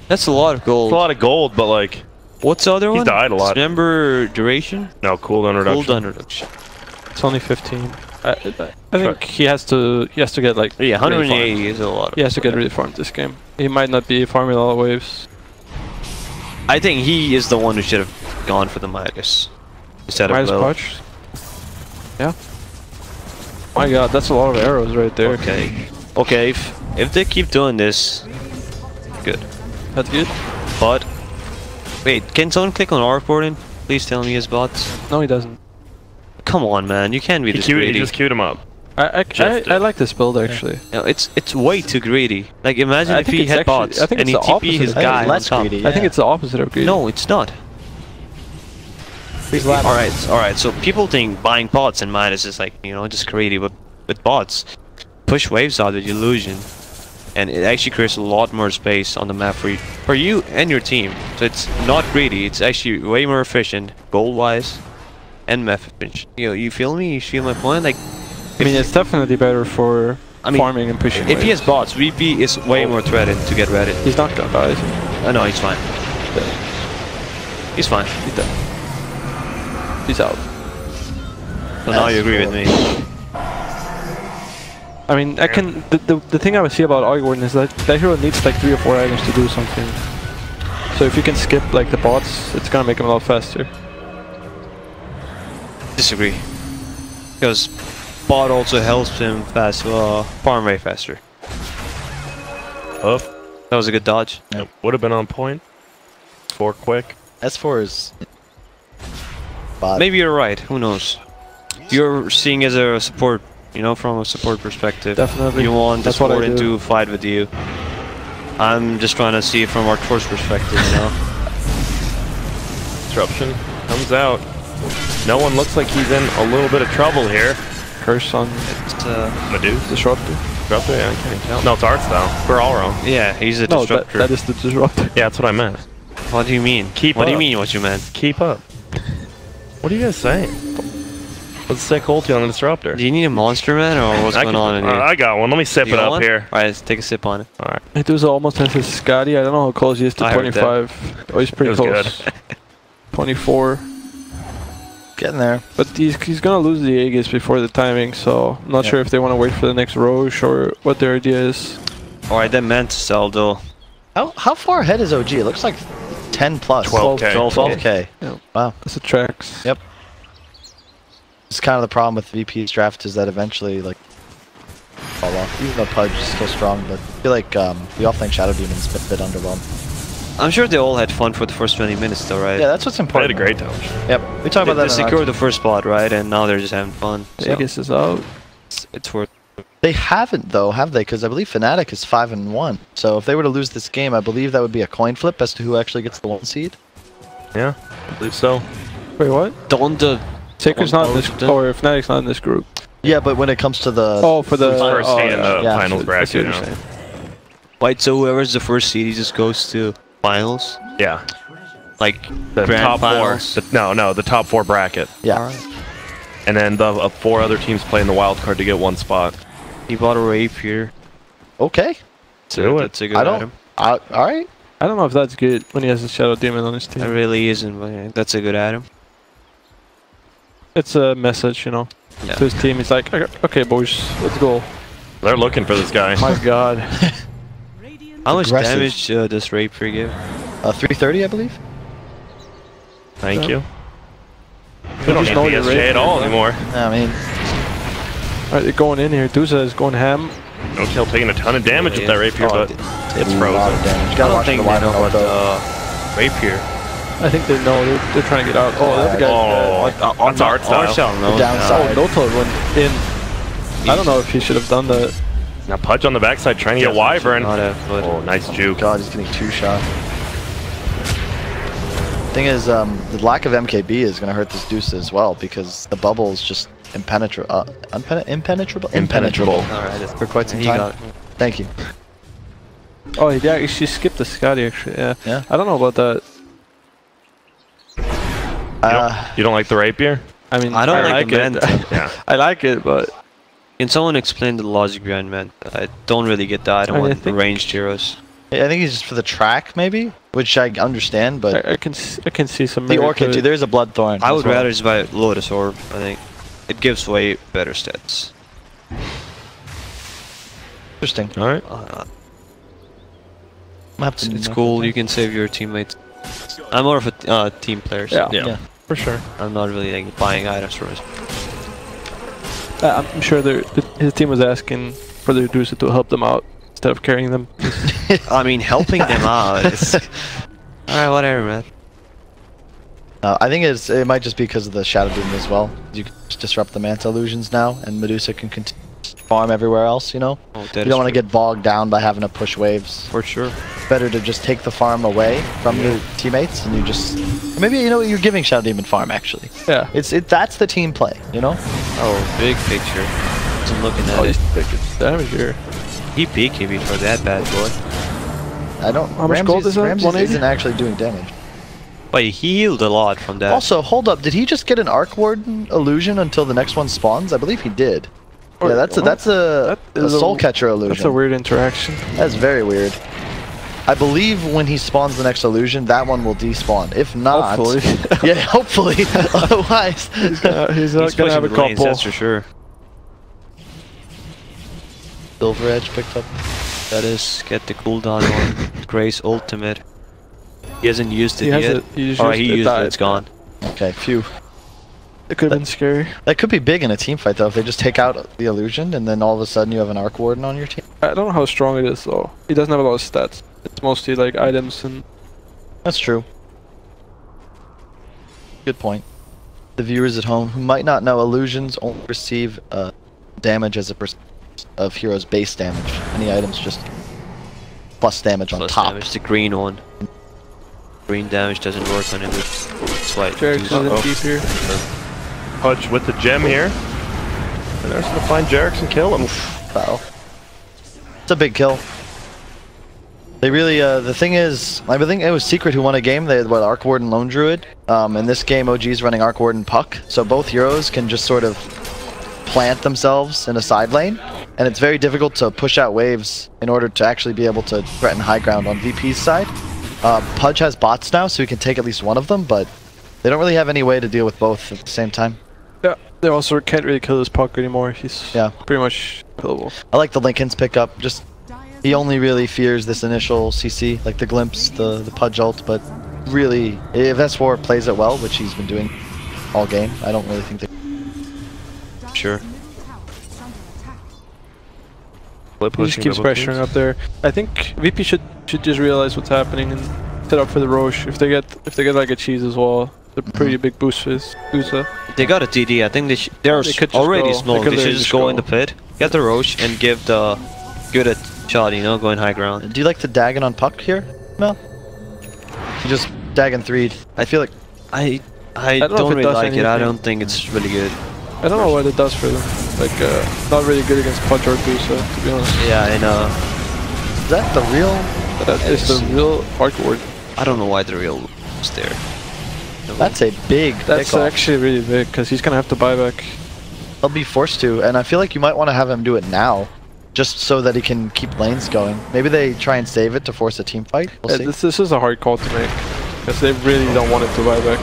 That's a lot of gold. It's a lot of gold, but like. What's the other one? He's died a lot. Remember duration? No, cooldown reduction. Cooldown reduction. It's only 15. I think he has to get like. Yeah, 180 is a lot. He has to get really farmed this game. He might not be farming a lot of waves. I think he is the one who should have gone for the Midas instead Midas of Punch. Yeah. My God, that's a lot of arrows right there. Okay. Okay, if they keep doing this, good. That's good. But wait, can someone click on R porting? Please tell me his bots. No, he doesn't. Come on, man, you can't be this greedy. He just queued him up. I like this build actually. No, it's way too greedy. Like imagine if he had bots and he TP his guy on top. greedy, yeah. I think it's the opposite of greedy. No, it's not. Alright, so people think buying bots and Midas is like, you know, just greedy, but with bots, push waves out with illusion, and it actually creates a lot more space on the map for you and your team. So it's not greedy, it's actually way more efficient, goal-wise, and map efficient. You feel me? You feel my point? Like, I mean, it's definitely better for farming and pushing. If he has bots, VP is way more threatened to get redded. He's not gonna die, is he? No, he's fine. He's fine. He's dead. He's out. So now you agree with me. I mean, the thing I would see about Ogwarden is that hero needs like 3 or 4 items to do something. So if you can skip like the bots, it's gonna make him a lot faster. Disagree. Because bot also helps him farm way faster. Up. That was a good dodge. Yep. Would have been on point. 4 quick. S4 is... bot. Maybe you're right, who knows. You're seeing as a support, you know, from a support perspective. Definitely. You want the That's what I support do. to fight with you. I'm just trying to see it from Arc Force perspective, you know. Disruption comes out. No one looks like he's in a little bit of trouble here. Curse on Medusa? Disruptor. Disruptor? Yeah, I can't tell. No, it's Art style. We're all wrong. Yeah, he's a No, disruptor. that is the Disruptor. Yeah, that's what I meant. What do you mean? What do you mean what you meant? Keep up. What are you guys saying? What's the sick ulti on the Disruptor? Do you need a monster, man, or what's going on in here? I got one. Let me sip it up here. Alright, let's take a sip on it. Alright. Medusa almost has his Scotty. I don't know how close he is to I heard 25. Oh, he's pretty close. Good. 24. Getting there. But he's gonna lose the Aegis before the timing, so I'm not sure if they want to wait for the next Roche or what their idea is. Alright, that meant to sell though. How far ahead is OG? It looks like 10 plus. 12K. 12K. Yeah. Wow. That's the tracks. Yep. It's kind of the problem with VP's draft is that eventually, like, fall off. Even though Pudge is still strong, but I feel like the offlane Shadow Demon's been a bit underwhelmed. I'm sure they all had fun for the first 20 minutes though, right? Yeah, that's what's I important. had a great time. Yep. We talked about that. They secured the first spot, right? And now they're just having fun. So Aegis is out. it's worth. They haven't though, have they? Because I believe Fnatic is 5-1. So if they were to lose this game, I believe that would be a coin flip as to who actually gets the 1 seed. Yeah, I believe so. Wait, what? Donda. Sacred's not in this, or Fnatic's not in this group. Yeah, but when it comes to the... Oh, for the... First seed in the yeah. finals I see bracket. what you're You know? saying. Wait, so whoever's the first seed, he just goes to finals? Yeah. Like The grand top finals? 4. The top 4 bracket. Yeah. And then the 4 other teams play in the wild card to get 1 spot. He bought a rapier. Okay. Do it. That's a good I item. don't... Alright. I don't know if that's good when he has a Shadow Demon on his team. It really isn't, but yeah, that's a good item. It's a message, you know, Yeah. to his team. He's like, okay, boys, let's go. They're looking for this guy. My God. How much Aggressive. damage does rapier give? 330, I believe. Thank you. You We don't just need know your BSJ at all rapier. anymore. I mean... Alright, they're going in here. Dusa is going ham. No kill taking a ton of damage with that rapier, Oh, but it's A lot of frozen. damage. I Gotta don't watch think the they wide know out, about though. rapier. I think they know. They're trying to get out. Oh, that guy's dead. That's art style. No, The downside. Oh, Dota went in. I don't know if he should have done that. Now Pudge on the backside trying to get Wyvern. Not have, but Oh, nice juke. God, he's getting 2 shot. Thing is, the lack of MKB is going to hurt this Deuce as well because the bubble is just impenetrable. Impenetrable. Alright, For quite some he time. got it. Thank you. Oh, she skipped the Scotty actually. Yeah. Yeah. I don't know about that. You don't like the rapier? I mean, I don't like like the it. bend. Yeah. I like it, but Can someone explain the logic behind man? I don't really get that. I don't want ranged heroes. I think he's just for the track, maybe, which I understand, but I can see some. The Orchid too. There's a Bloodthorn. I would rather just buy Lotus Orb. I think it gives way better stats. Interesting. All right. It's cool. You can save your teammates. I'm more of a team player. So yeah, for sure. I'm not really like buying items for it. I'm sure his team was asking for the Medusa to help them out instead of carrying them. I mean, helping them out. Alright, whatever, man. I think it might just be because of the Shadow Demon as well. You can just disrupt the Manta illusions now, and Medusa can continue to farm everywhere else, you know? Oh, you don't want to get bogged down by having to push waves. For sure. Better to just take the farm away from your teammates, and you just... Maybe, you know, you're giving Shadow Demon farm, actually. Yeah. That's the team play, you know? Oh, big picture. I'm looking at it. Damage here. He peeky before that bad boy. I don't... How much gold is that? Ramses isn't actually doing damage. But he healed a lot from that. Also, hold up. Did he just get an Arc Warden illusion until the next one spawns? I believe he did. Yeah, that's a Soul Catcher illusion. That's a weird interaction. That's very weird. I believe when he spawns the next illusion, that one will despawn. If not... Hopefully. Yeah, hopefully. Otherwise... He's not going to have a couple. Lanes, that's for sure. Silver Edge picked up. That is, get the cooldown on Grace ultimate. He hasn't used it yet. He used it, it's gone. Okay, phew. It could have been scary. That could be big in a team fight, though, if they just take out the illusion and then all of a sudden you have an Arc Warden on your team. I don't know how strong it is, though. He doesn't have a lot of stats. It's mostly like items and... That's true. Good point. The viewers at home who might not know, illusions only receive damage as a percent of heroes' base damage. Any items just plus damage on top. Damage, the green one. Green damage doesn't work on him. It's white. Jarek's doesn't keep here. Pudge with the gem here. And there's gonna find Jarek's and kill him. Wow. It's a big kill. They really, the thing is, I think it was Secret who won a game. They had, what, Arc Warden Lone Druid. In this game, OG's running Arc Warden Puck. So both heroes can just sort of plant themselves in a side lane. And it's very difficult to push out waves in order to actually be able to threaten high ground on VP's side. Pudge has bots now, so he can take at least one of them, but they don't really have any way to deal with both at the same time. Yeah, they also can't really kill his Puck anymore. He's pretty much killable. I like the Linken's pickup. Just he only really fears this initial CC, like the glimpse, the Pudge ult, but really, if S4 plays it well, which he's been doing all game, I don't really think they... Sure. He just keeps pressuring up there. I think VP should just realize what's happening and set up for the Roche. If they get like a cheese as well, it's a pretty big boost for his Usa. They got a DD. I think they're already small. They should just go in the pit, get the Roche, and give the good shot. You know, going high ground. Do you like the Dagon on Puck here, Mel? You just Dagon 3'd. I feel like I don't really like it. I don't think it's really good. I don't know what it does for them. Like, not really good against Pudge or Gusa, to be honest. Yeah, I know. Is that the real? That is the real Arc Warden. I don't know why the real is there. No. That's a big That's actually really big, because he's going to have to buy back. He'll be forced to, and I feel like you might want to have him do it now, just so that he can keep lanes going. Maybe they try and save it to force a team fight. We'll see. This is a hard call to make, because they really don't want him to buy back.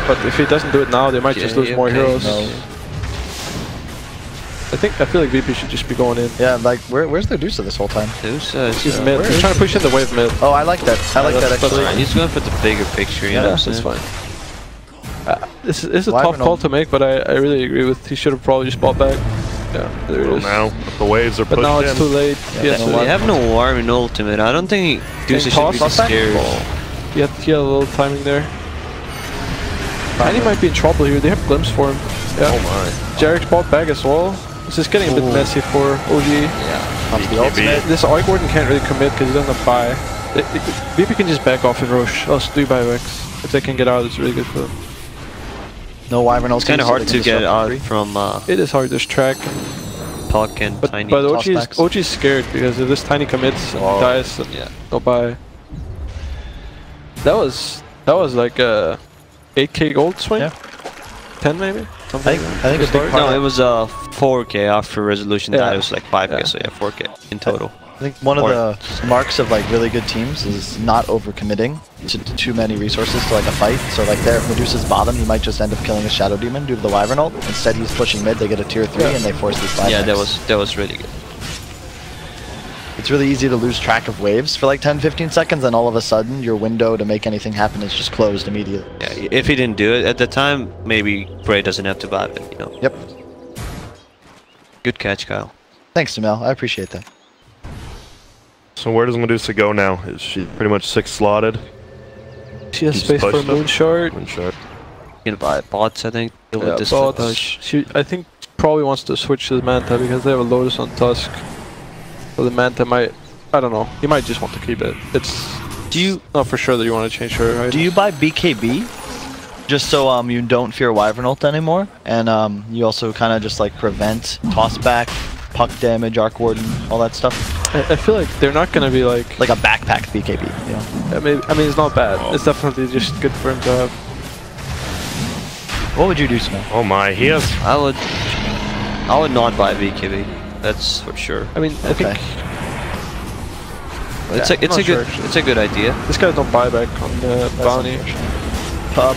But if he doesn't do it now, they might just lose more heroes. No. I feel like VP should just be going in. Yeah, like where's their Medusa this whole time? Medusa He's mid. He's trying to push in the wave mid. Oh, I like that. I like that actually. He's going for the bigger picture. You know what I'm saying? Fine. This is a tough call to make, but I really agree with. He should have probably just bought back. Yeah, there it is. Now the waves are pushed in. But now it's too late. Yeah, they have no Warm in ultimate. I don't think Medusa should be scared. He had a little timing there. Tiny might be in trouble here. They have glimpse for him. Yeah. Oh my. Jarek's bought back as well. This is getting a bit messy for OG. Yeah. The ultimate. This Arc Warden can't really commit because he doesn't have buy. VP can just back off and Roche. Oh, 3 buybacks. If they can get out, it's really good for them. No Wyvern ulti. It's kind of hard to get out from. It is hard. There's track. Puck and Tiny. But OG's scared because if this Tiny commits and dies, then no buy. That was like a 8k gold swing. Yeah. 10 maybe. Something I think a big part. No, it was 4K after resolution. That it was like 5K, so yeah, 4K in total. I think one of the marks of like really good teams is not overcommitting to too many resources to like a fight. So like there, if Medusa's bottom, he might just end up killing a Shadow Demon due to the Wyvern ult. Instead, he's pushing mid. They get a tier 3 and they force this 5. Yeah, that was really good. It's really easy to lose track of waves for like 10-15 seconds, and all of a sudden your window to make anything happen is just closed immediately. Yeah, if he didn't do it at the time, maybe Bray doesn't have to buy it, you know. Yep. Good catch, Kyle. Thanks, Jamel. I appreciate that. So where does Medusa go now? Is she pretty much 6 slotted? She has space for a Moonshard. Moonshard. You can buy bots, I think. Yeah, bots. She, I think, probably wants to switch to the Manta because they have a Lotus on Tusk. So the Manta might, I don't know, he might just want to keep it. It's not for sure that you want to change her. Right? Do you buy BKB just so you don't fear Wyvern ult anymore, and you also kind of just like prevent tossback, puck damage, Arc Warden, all that stuff? I feel like they're not gonna be like a backpack BKB. You know? I mean, it's not bad. It's definitely just good for him to have. What would you do, Smith? Oh my, he has. I would not buy BKB. That's for sure. I mean, I think it's a good idea. This guy's no buyback on the bounty.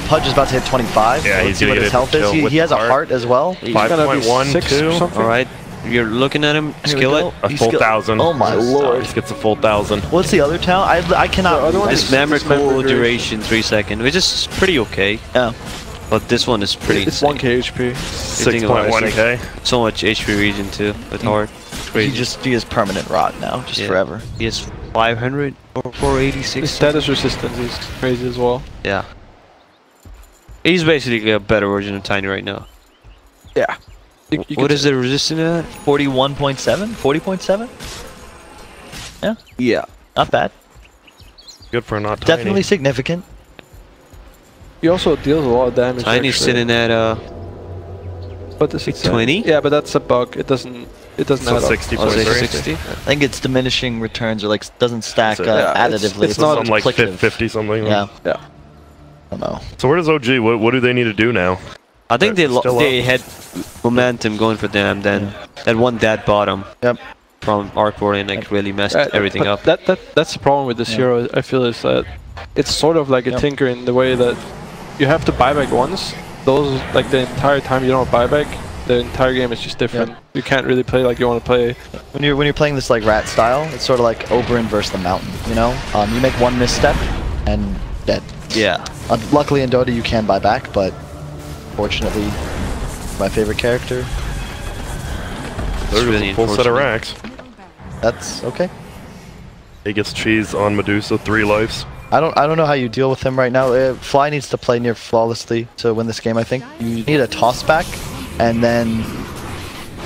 Pudge is about to hit 25. Yeah, he's gonna what his health is. He has a heart as well. 5.12. All right, you're looking at him. Skillet. A full 1,000. Oh my lord! He gets a full 1,000. What's the other town? I cannot. This memorable duration 3 seconds, which is pretty okay. Yeah. But this one is pretty. It's 1k HP. 6.1k. So much HP region too with hard. He is permanent rot now, just forever. He has 500 or 486. His status resistance is crazy as well. Yeah. He's basically a better version of Tiny right now. Yeah. What is the resistance at? 41.7? 40.7? Yeah. Yeah. Not bad. Good for not Tiny. Definitely significant. He also deals a lot of damage. Tiny's sitting at what does it say? 20? Yeah, but that's a bug. It doesn't add up. 60.3. I think it's diminishing returns or like doesn't stack additively. It's not like 50 something. Yeah. Yeah. I don't know. So where does OG? What do they need to do now? I think they had momentum going for them. Then that one dead bottom. Yep. From Arcboard and like really messed everything up. That's the problem with this hero. I feel is that it's sort of like a tinker in the way that you have to buy back once. Those like the entire time you don't buy back, the entire game is just different. Yep. You can't really play like you want to play. When you're playing this like rat style, it's sort of like Oberyn versus the Mountain. You know, you make one misstep and dead. Yeah. Luckily in Dota you can buy back, but fortunately, my favorite character. There's a full set of racks. That's okay. He gets cheese on Medusa, 3 lives. I don't know how you deal with him right now. Fly needs to play near flawlessly to win this game, I think. You need a toss back, and then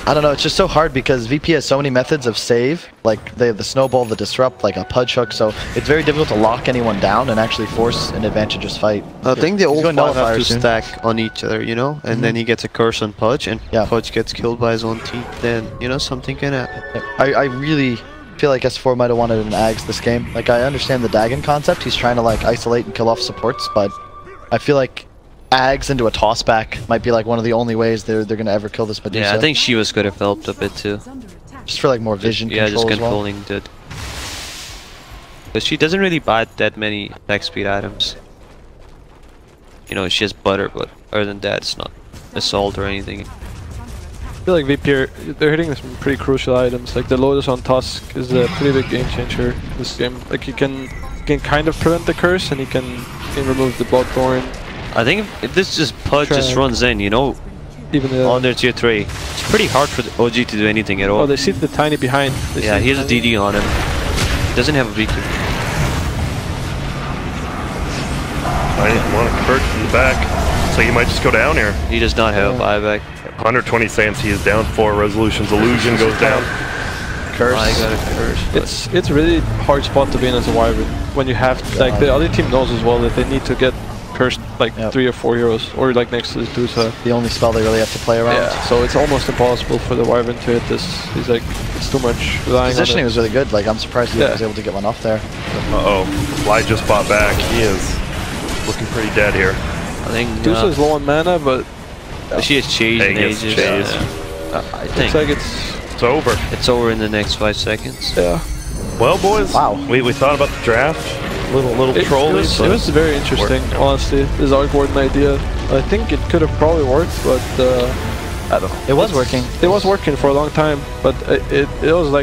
I don't know, it's just so hard because VP has so many methods of save. Like they have the snowball, the disrupt, like a pudge hook, so it's very difficult to lock anyone down and actually force an advantageous fight. I think they all 5 have to stack on each other, you know, and then he gets a curse on Pudge, and Pudge gets killed by his own team. Then, you know, something can happen. I really feel like S4 might have wanted an Ags this game. Like, I understand the Dagon concept. He's trying to, like, isolate and kill off supports, but I feel like Ags into a tossback might be, like, one of the only ways they're going to ever kill this Medusa. Yeah, I think Shivas could have helped a bit, too. Just for, like, more vision control just as well. controlling did. Because she doesn't really buy that many attack speed items. You know, she has butter, but other than that, it's not assault or anything. I feel like VP, they're hitting some pretty crucial items. Like the Lotus on Tusk is a pretty big game changer this game. Like you can kind of prevent the curse, and you can remove the Bloodthorn. I think if this just Pudge just runs in, you know, even on their tier 3, it's pretty hard for the OG to do anything at all. Oh, they see the Tiny behind. Yeah, he has a DD on him. Doesn't have a beacon. I want a Kurt in the back, so you might just go down here. He does not have a buyback. 120 seconds, he is down 4 resolutions. Illusion goes down. Curse. I got a curse. It's a really hard spot to be in as a Wyvern when you have like the other team knows as well that they need to get cursed like 3 or 4 heroes or like next to Medusa. The only spell they really have to play around. Yeah, so it's almost impossible for the Wyvern to hit this. He's like, it's too much relying Positioning on it. was really good. Like I'm surprised he was able to get one off there. Uh-oh. Fly just bought back. He is looking pretty dead here. I think Medusa is low on mana, but She has changed in ages. I think. Looks like it's over. It's over in the next 5 seconds. Yeah. Well, boys. Wow. We thought about the draft. Little trolling. It was very interesting, honestly. This Arc Warden idea. I think it could have probably worked, but I don't know. It was working. It was working for a long time, but it was like.